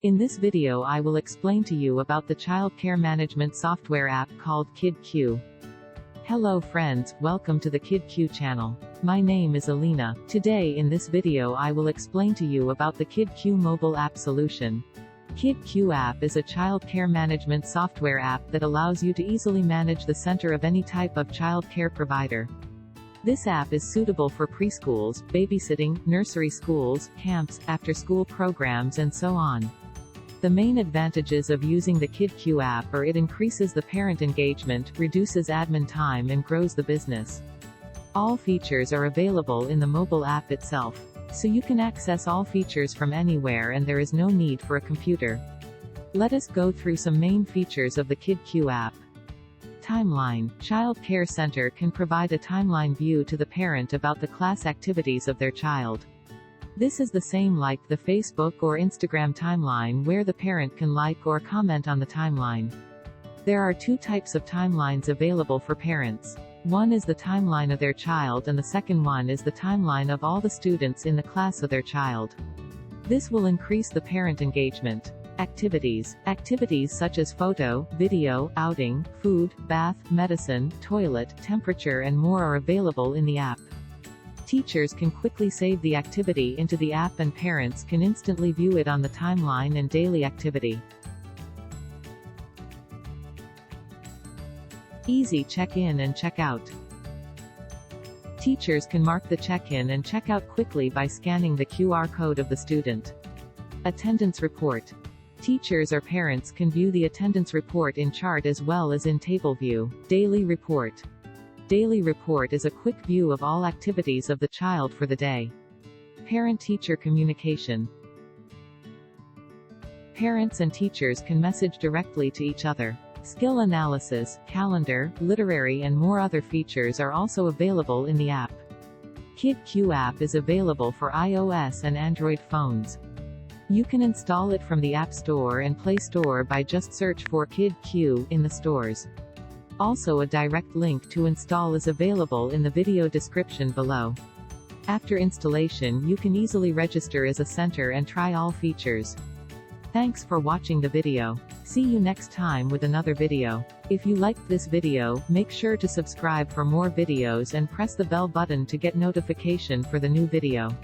In this video I will explain to you about the child care management software app called Kidq. Hello friends, welcome to the Kidq channel. My name is Alina. Today in this video I will explain to you about the Kidq mobile app solution. Kidq app is a child care management software app that allows you to easily manage the center of any type of child care provider. This app is suitable for preschools, babysitting, nursery schools, camps, after-school programs and so on. The main advantages of using the Kidq app are it increases the parent engagement, reduces admin time and grows the business. All features are available in the mobile app itself. So you can access all features from anywhere and there is no need for a computer. Let us go through some main features of the Kidq app. Timeline. Child Care Center can provide a timeline view to the parent about the class activities of their child. This is the same like the Facebook or Instagram timeline where the parent can like or comment on the timeline. There are two types of timelines available for parents. One is the timeline of their child and the second one is the timeline of all the students in the class of their child. This will increase the parent engagement. Activities. Activities such as photo, video, outing, food, bath, medicine, toilet, temperature and more are available in the app. Teachers can quickly save the activity into the app and parents can instantly view it on the timeline and daily activity. Easy check-in and check-out. Teachers can mark the check-in and check-out quickly by scanning the QR code of the student. Attendance report. Teachers or parents can view the attendance report in chart as well as in table view. Daily report. Daily report is a quick view of all activities of the child for the day. Parent-teacher communication. Parents and teachers can message directly to each other. Skill analysis, calendar, literary and more other features are also available in the app. Kidq app is available for iOS and Android phones. You can install it from the App Store and Play Store by just search for Kidq in the stores. Also a direct link to install is available in the video description below. After installation you can easily register as a center and try all features. Thanks for watching the video. See you next time with another video. If you liked this video, make sure to subscribe for more videos and press the bell button to get notification for the new video.